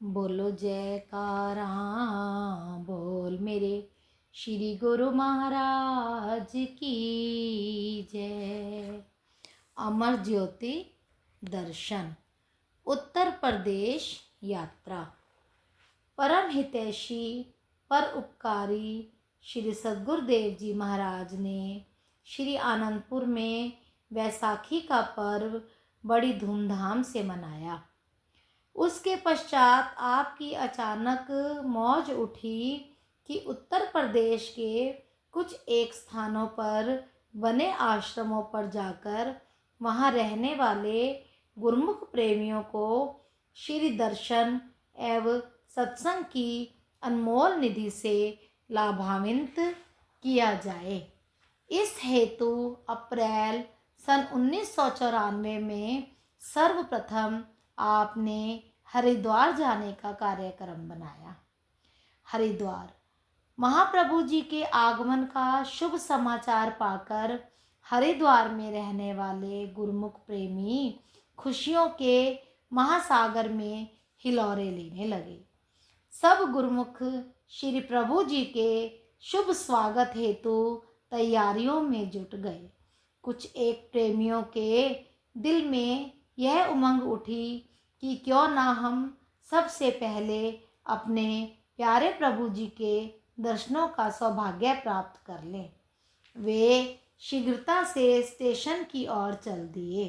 बोलो जयकारा बोल मेरे श्री गुरु महाराज की जय। अमर ज्योति दर्शन उत्तर प्रदेश यात्रा। परम हितैषी पर उपकारी श्री सद्गुरुदेव जी महाराज ने श्री आनंदपुर में वैसाखी का पर्व बड़ी धूमधाम से मनाया। उसके पश्चात आपकी अचानक मौज उठी कि उत्तर प्रदेश के कुछ एक स्थानों पर बने आश्रमों पर जाकर वहाँ रहने वाले गुरुमुख प्रेमियों को श्री दर्शन एवं सत्संग की अनमोल निधि से लाभान्वित किया जाए। इस हेतु अप्रैल सन 1994 में सर्वप्रथम आपने हरिद्वार जाने का कार्यक्रम बनाया। हरिद्वार महाप्रभु जी के आगमन का शुभ समाचार पाकर हरिद्वार में रहने वाले गुरुमुख प्रेमी खुशियों के महासागर में हिलोरे लेने लगे। सब गुरुमुख श्री प्रभु जी के शुभ स्वागत हेतु तैयारियों में जुट गए। कुछ एक प्रेमियों के दिल में यह उमंग उठी कि क्यों ना हम सबसे पहले अपने प्यारे प्रभु जी के दर्शनों का सौभाग्य प्राप्त कर लें। वे शीघ्रता से स्टेशन की ओर चल दिए,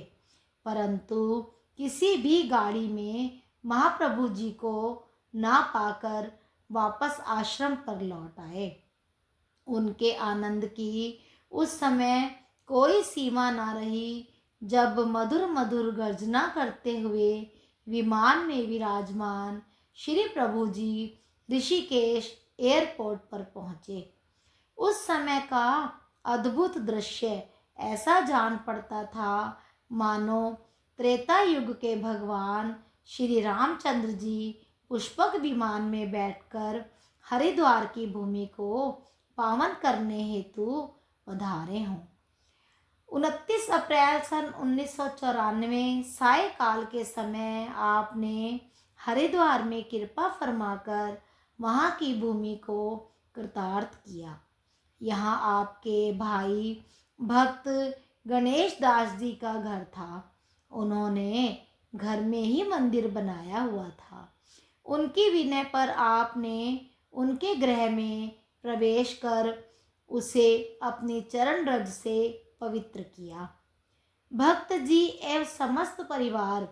परंतु किसी भी गाड़ी में महाप्रभु जी को ना पाकर वापस आश्रम पर लौट आए। उनके आनंद की उस समय कोई सीमा ना रही जब मधुर मधुर गर्जना करते हुए विमान में विराजमान श्री प्रभु जी ऋषिकेश एयरपोर्ट पर पहुँचे। उस समय का अद्भुत दृश्य ऐसा जान पड़ता था मानो त्रेता युग के भगवान श्री रामचंद्र जी पुष्पक विमान में बैठकर हरिद्वार की भूमि को पावन करने हेतु पधारे हों। 29 अप्रैल सन 1994 सायकाल के समय आपने हरिद्वार में कृपा फरमाकर वहाँ की भूमि को कृतार्थ किया। यहाँ आपके भाई भक्त गणेश दास जी का घर था। उन्होंने घर में ही मंदिर बनाया हुआ था। उनकी विनय पर आपने उनके गृह में प्रवेश कर उसे अपनी चरण रज से पवित्र किया। भक्त जी एवं समस्त परिवार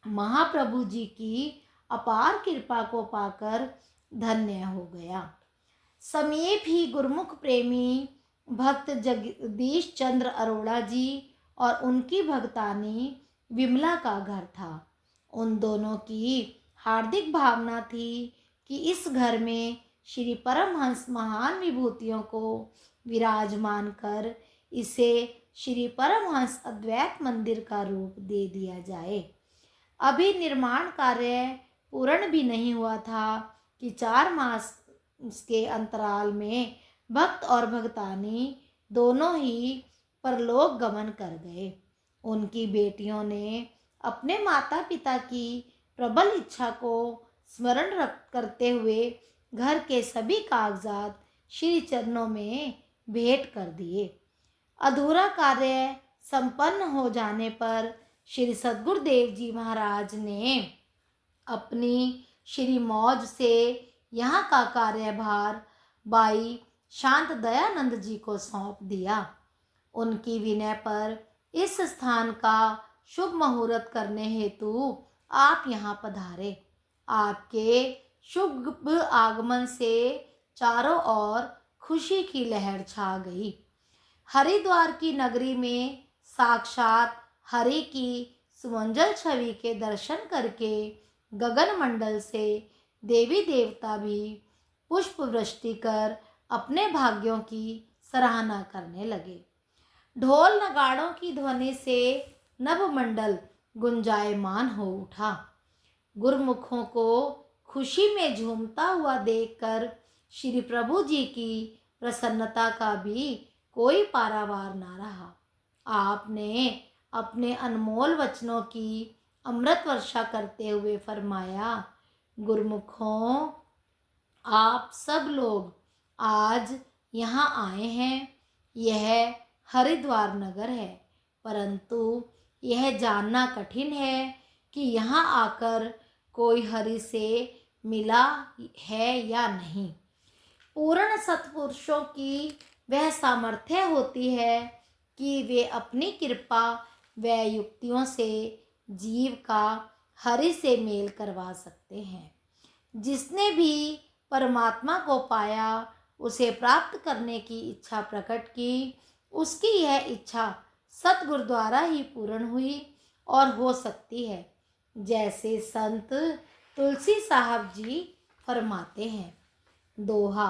महाप्रभु जी की अपार कृपा को पाकर धन्य हो गया। समीप ही गुरुमुख प्रेमी भक्त जगदीश चंद्र अरोड़ा जी और उनकी भक्तानी विमला का घर था। उन दोनों की हार्दिक भावना थी कि इस घर में श्री परमहंस महान विभूतियों को विराजमान कर इसे श्री परमहंस अद्वैत मंदिर का रूप दे दिया जाए। अभी निर्माण कार्य पूर्ण भी नहीं हुआ था कि 4 मास के अंतराल में भक्त और भक्तानी दोनों ही परलोक गमन कर गए। उनकी बेटियों ने अपने माता पिता की प्रबल इच्छा को स्मरण करते हुए घर के सभी कागजात श्री चरणों में भेंट कर दिए। अधूरा कार्य संपन्न हो जाने पर श्री सद्गुरुदेव जी महाराज ने अपनी श्री मौज से यहाँ का कार्यभार बाई शांत दयानंद जी को सौंप दिया। उनकी विनय पर इस स्थान का शुभ मुहूर्त करने हेतु आप यहाँ पधारे। आपके शुभ आगमन से चारों ओर खुशी की लहर छा गई। हरिद्वार की नगरी में साक्षात हरि की सुमंगल छवि के दर्शन करके गगन मंडल से देवी देवता भी पुष्प वृष्टि कर अपने भाग्यों की सराहना करने लगे। ढोल नगाड़ों की ध्वनि से नभमंडल गुंजायमान हो उठा। गुरुमुखों को खुशी में झूमता हुआ देखकर श्री प्रभु जी की प्रसन्नता का भी कोई पारावार ना रहा। आपने अपने अनमोल वचनों की अमृत वर्षा करते हुए फरमाया, गुरुमुखों, आप सब लोग आज यहाँ आए हैं। यह हरिद्वार नगर है, परंतु यह जानना कठिन है कि यहाँ आकर कोई हरि से मिला है या नहीं। पूर्ण सत्पुरुषों की वह सामर्थ्य होती है कि वे अपनी कृपा व युक्तियों से जीव का हरि से मेल करवा सकते हैं। जिसने भी परमात्मा को पाया, उसे प्राप्त करने की इच्छा प्रकट की, उसकी यह इच्छा सतगुरु द्वारा ही पूर्ण हुई और हो सकती है। जैसे संत तुलसी साहब जी फरमाते हैं, दोहा,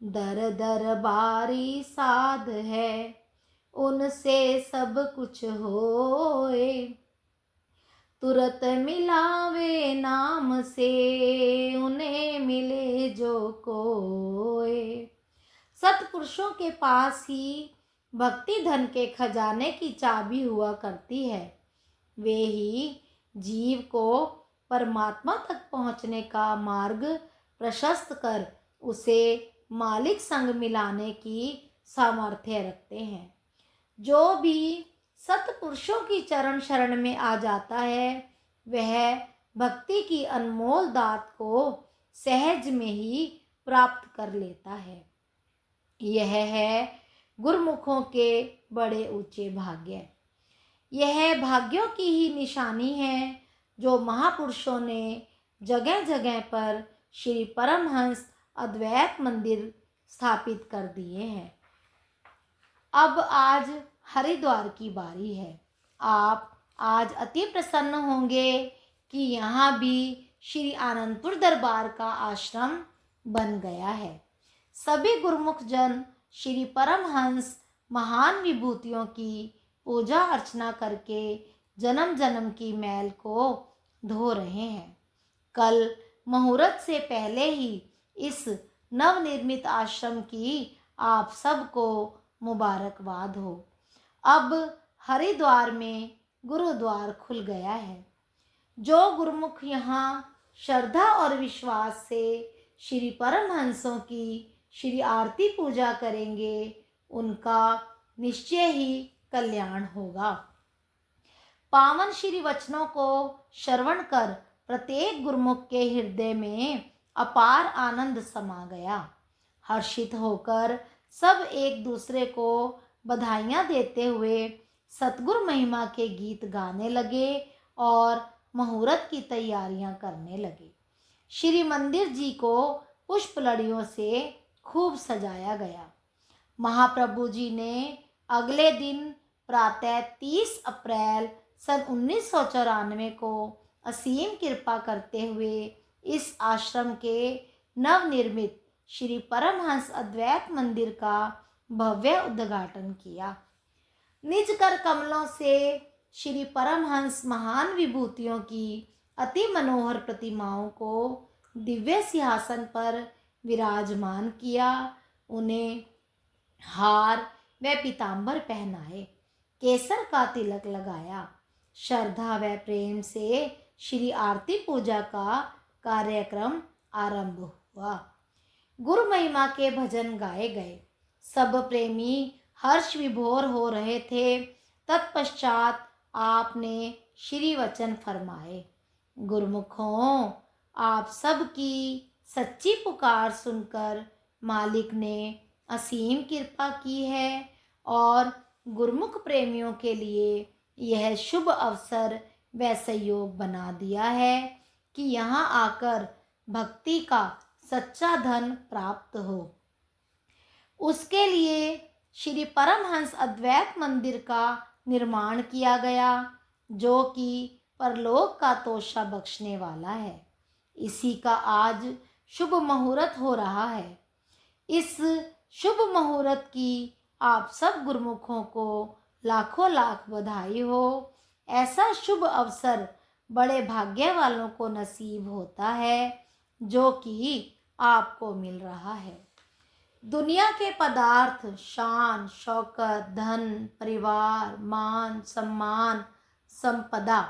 दर दर बारी साध है, उनसे सब कुछ होए, तुरत मिलावे नाम से, उन्हें मिले जो कोए। सत्पुरुषों के पास ही भक्ति धन के खजाने की चाबी हुआ करती है। वे ही जीव को परमात्मा तक पहुँचने का मार्ग प्रशस्त कर उसे मालिक संग मिलाने की सामर्थ्य रखते हैं। जो भी सत्पुरुषों की चरण शरण में आ जाता है, वह भक्ति की अनमोल दात को सहज में ही प्राप्त कर लेता है। यह है गुरुमुखों के बड़े ऊंचे भाग्य। यह भाग्यों की ही निशानी है जो महापुरुषों ने जगह जगह पर श्री परमहंस अद्वैत मंदिर स्थापित कर दिए हैं। अब आज हरिद्वार की बारी है। आप आज अति प्रसन्न होंगे कि यहाँ भी श्री आनंदपुर दरबार का आश्रम बन गया है। सभी गुरुमुख जन श्री परमहंस महान विभूतियों की पूजा अर्चना करके जन्म जन्म की मैल को धो रहे हैं। कल मुहूर्त से पहले ही इस नवनिर्मित आश्रम की आप सबको मुबारकबाद हो। अब हरिद्वार में गुरुद्वार खुल गया है। जो गुरुमुख यहाँ श्रद्धा और विश्वास से श्री परमहंसों की श्री आरती पूजा करेंगे, उनका निश्चय ही कल्याण होगा। पावन श्री वचनों को श्रवण कर प्रत्येक गुरुमुख के हृदय में अपार आनंद समा गया। हर्षित होकर सब एक दूसरे को बधाइयाँ देते हुए सतगुरु महिमा के गीत गाने लगे और मुहूर्त की तैयारियां करने लगे। श्री मंदिर जी को पुष्प लड़ियों से खूब सजाया गया। महाप्रभु जी ने अगले दिन प्रातः 30 अप्रैल सन 1994 को असीम कृपा करते हुए इस आश्रम के नवनिर्मित श्री परमहंस अद्वैत मंदिर का भव्य उद्घाटन किया। निज कर कमलों से श्री परमहंस महान विभूतियों की अति मनोहर प्रतिमाओं को दिव्य सिंहासन पर विराजमान किया। उन्हें हार व पीतांबर पहनाए, केसर का तिलक लगाया। श्रद्धा व प्रेम से श्री आरती पूजा का कार्यक्रम आरंभ हुआ। गुरु महिमा के भजन गाए गए। सब प्रेमी हर्ष विभोर हो रहे थे। तत्पश्चात आपने श्री वचन फरमाए। गुरुमुखों, आप सबकी सच्ची पुकार सुनकर मालिक ने असीम कृपा की है और गुरुमुख प्रेमियों के लिए यह शुभ अवसर व सहयोग बना दिया है कि यहाँ आकर भक्ति का सच्चा धन प्राप्त हो। उसके लिए श्री परमहंस अद्वैत मंदिर का निर्माण किया गया, जो कि परलोक का तोषा बख्शने वाला है। इसी का आज शुभ मुहूर्त हो रहा है। इस शुभ मुहूर्त की आप सब गुरुमुखों को लाखों लाख बधाई हो। ऐसा शुभ अवसर बड़े भाग्य वालों को नसीब होता है जो कि आपको मिल रहा है। दुनिया के पदार्थ, शान, शौकत, धन, परिवार, मान, सम्मान, संपदा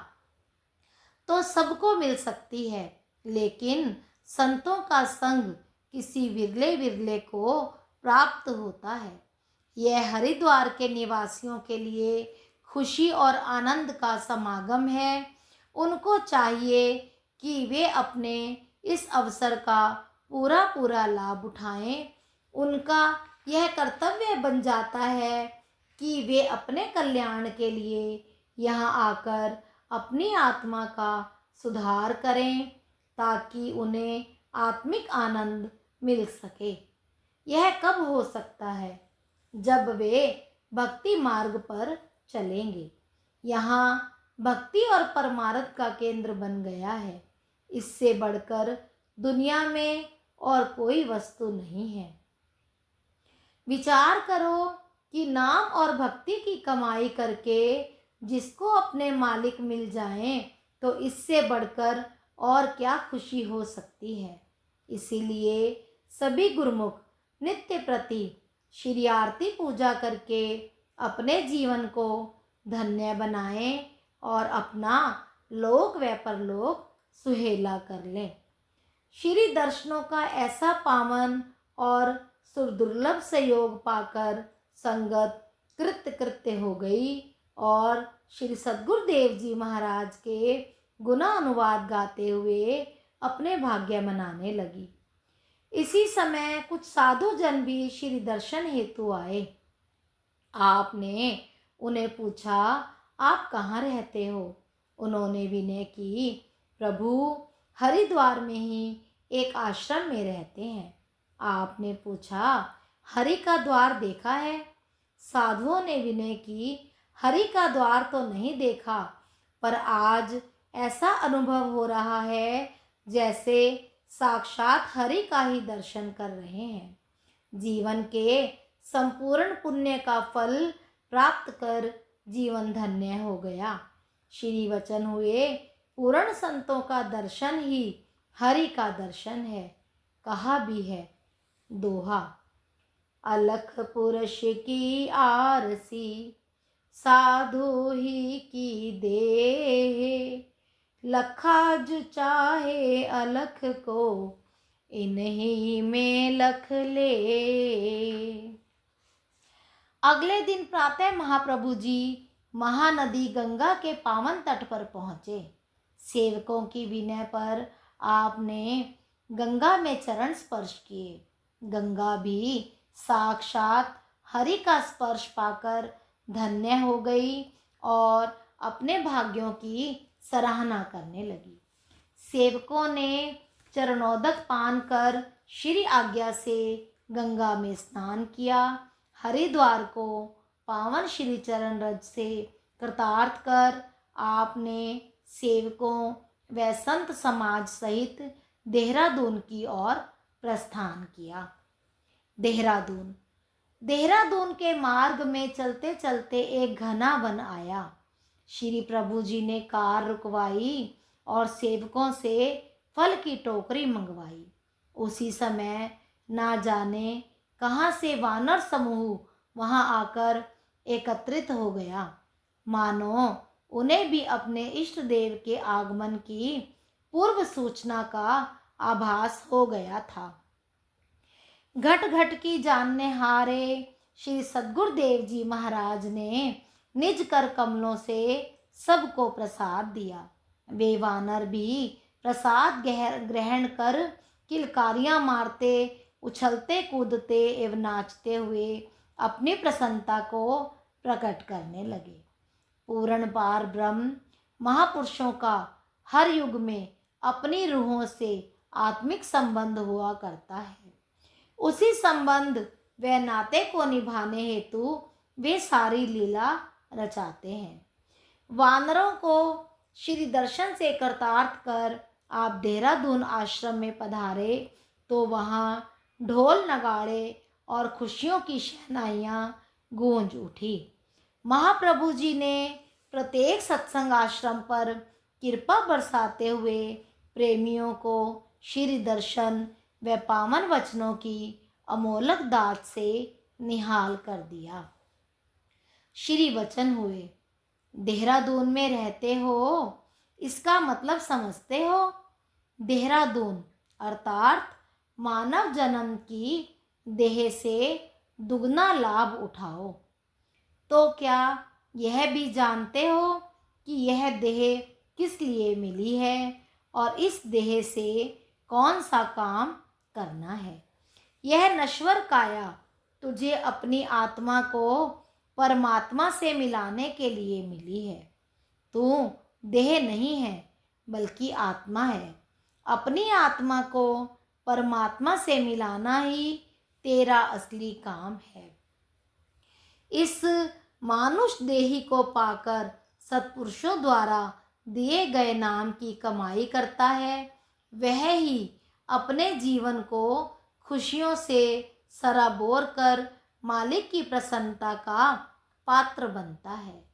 तो सबको मिल सकती है, लेकिन संतों का संग किसी विरले विरले को प्राप्त होता है। यह हरिद्वार के निवासियों के लिए खुशी और आनंद का समागम है। उनको चाहिए कि वे अपने इस अवसर का पूरा पूरा लाभ उठाएं। उनका यह कर्तव्य बन जाता है कि वे अपने कल्याण के लिए यहाँ आकर अपनी आत्मा का सुधार करें, ताकि उन्हें आत्मिक आनंद मिल सके। यह कब हो सकता है? जब वे भक्ति मार्ग पर चलेंगे। यहाँ भक्ति और परमार्थ का केंद्र बन गया है। इससे बढ़कर दुनिया में और कोई वस्तु नहीं है। विचार करो कि नाम और भक्ति की कमाई करके जिसको अपने मालिक मिल जाएं, तो इससे बढ़कर और क्या खुशी हो सकती है। इसीलिए सभी गुरुमुख नित्य प्रति श्री आरती पूजा करके अपने जीवन को धन्य बनाएं और अपना लोक व परलोक सुहेला कर लें। श्री दर्शनों का ऐसा पावन और सुदुर्लभ सहयोग पाकर संगत कृत्य कृत्य हो गई और श्री सद्गुरुदेव जी महाराज के गुना अनुवाद गाते हुए अपने भाग्य मनाने लगी। इसी समय कुछ साधु जन भी श्री दर्शन हेतु आए। आपने उन्हें पूछा, आप कहाँ रहते हो? उन्होंने विनय की, प्रभु हरिद्वार में ही एक आश्रम में रहते हैं। आपने पूछा, हरि का द्वार देखा है? साधुओं ने विनय की, हरि का द्वार तो नहीं देखा, पर आज ऐसा अनुभव हो रहा है जैसे साक्षात हरि का ही दर्शन कर रहे हैं। जीवन के संपूर्ण पुण्य का फल प्राप्त कर जीवन धन्य हो गया। श्री वचन हुए, पूर्ण संतों का दर्शन ही हरि का दर्शन है। कहा भी है, दोहा, अलख पुरुष की आरसी साधु ही की देह, लखा जो चाहे अलख को इन्हीं में लख ले। अगले दिन प्रातः महाप्रभु जी महानदी गंगा के पावन तट पर पहुँचे। सेवकों की विनय पर आपने गंगा में चरण स्पर्श किए। गंगा भी साक्षात हरि का स्पर्श पाकर धन्य हो गई और अपने भाग्यों की सराहना करने लगी। सेवकों ने चरणोदक पान कर श्री आज्ञा से गंगा में स्नान किया। हरिद्वार को पावन श्री चरण रज से कृतार्थ कर आपने सेवकों व संत समाज सहित देहरादून की ओर प्रस्थान किया। देहरादून के मार्ग में चलते चलते एक घना वन आया। श्री प्रभु जी ने कार रुकवाई और सेवकों से फल की टोकरी मंगवाई। उसी समय ना जाने कहाँ से वानर समूह वहां आकर एकत्रित हो गया, मानो उन्हें भी अपने इष्ट देव के आगमन की पूर्व सूचना का आभास हो गया था। घट घट की जानने हारे श्री सद्गुरुदेव जी महाराज ने निज कर कमलों से सबको प्रसाद दिया। वे वानर भी प्रसाद ग्रहण कर किलकारियां मारते, उछलते कूदते एवं नाचते हुए अपनी प्रसन्नता को प्रकट करने लगे। पूर्ण पार ब्रह्म महापुरुषों का हर युग में अपनी रूहों से आत्मिक संबंध हुआ करता है। उसी संबंध व नाते को निभाने हेतु वे सारी लीला रचाते हैं। वानरों को श्री दर्शन से कृतार्थ कर आप देहरादून आश्रम में पधारे तो वहाँ ढोल नगाड़े और खुशियों की शहनाइयाँ गूंज उठी। महाप्रभु जी ने प्रत्येक सत्संग आश्रम पर कृपा बरसाते हुए प्रेमियों को श्री दर्शन व पावन वचनों की अमोलक दात से निहाल कर दिया। श्री वचन हुए, देहरादून में रहते हो, इसका मतलब समझते हो? देहरादून अर्थात मानव जन्म की देह से दुगना लाभ उठाओ। तो क्या यह भी जानते हो कि यह देह किस लिए मिली है और इस देह से कौन सा काम करना है? यह नश्वर काया तुझे अपनी आत्मा को परमात्मा से मिलाने के लिए मिली है। तू देह नहीं है बल्कि आत्मा है। अपनी आत्मा को परमात्मा से मिलाना ही तेरा असली काम है। इस मानुष देही को पाकर सत्पुरुषों द्वारा दिए गए नाम की कमाई करता है, वह ही अपने जीवन को खुशियों से सराबोर कर मालिक की प्रसन्नता का पात्र बनता है।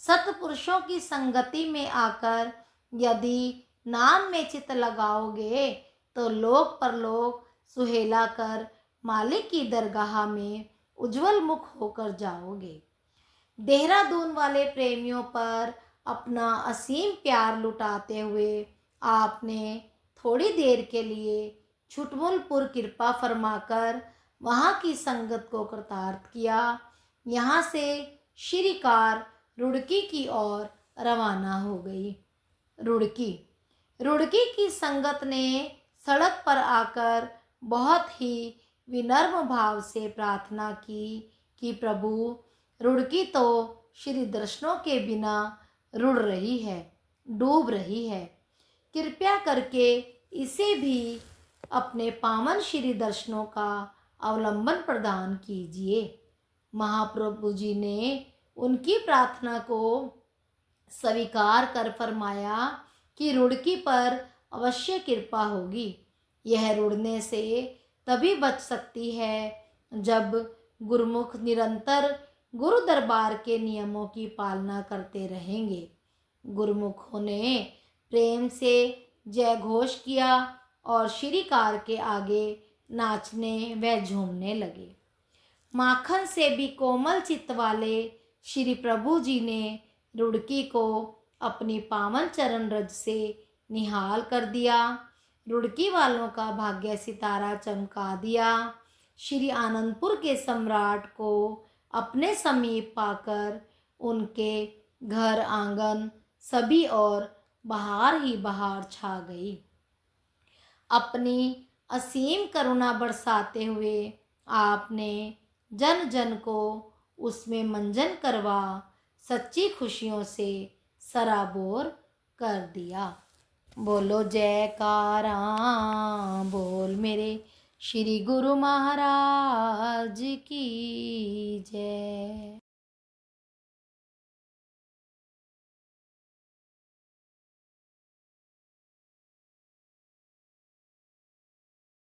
सत्पुरुषों की संगति में आकर यदि नाम में चित लगाओगे तो लोक परलोक सुहेला कर मालिक की दरगाह में उज्जवल मुख होकर जाओगे। देहरादून वाले प्रेमियों पर अपना असीम प्यार लुटाते हुए आपने थोड़ी देर के लिए छुटमुलपुर कृपा फरमाकर वहाँ की संगत को कृतार्थ किया। यहाँ से श्री कार रुड़की की ओर रवाना हो गई। रुड़की की संगत ने सड़क पर आकर बहुत ही विनम्र भाव से प्रार्थना की कि प्रभु, रुड़की तो श्री दर्शनों के बिना रुड़ रही है, डूब रही है। कृपया करके इसे भी अपने पावन श्री दर्शनों का अवलंबन प्रदान कीजिए। महाप्रभु जी ने उनकी प्रार्थना को स्वीकार कर फरमाया कि रुड़की पर अवश्य कृपा होगी। यह रुड़ने से तभी बच सकती है जब गुरुमुख निरंतर गुरु दरबार के नियमों की पालना करते रहेंगे। गुरुमुखों ने प्रेम से जय घोष किया और श्रीकार के आगे नाचने व झूमने लगे। माखन से भी कोमल चित्त वाले श्री प्रभु जी ने रुड़की को अपनी पावन चरण रज से निहाल कर दिया। रुड़की वालों का भाग्य सितारा चमका दिया। श्री आनंदपुर के सम्राट को अपने समीप पाकर उनके घर आंगन सभी और बहार ही बहार छा गई। अपनी असीम करुणा बरसाते हुए आपने जन जन को उसमें मंजन करवा सच्ची खुशियों से सराबोर कर दिया। बोलो जयकारा बोल मेरे श्री गुरु महाराज की जय।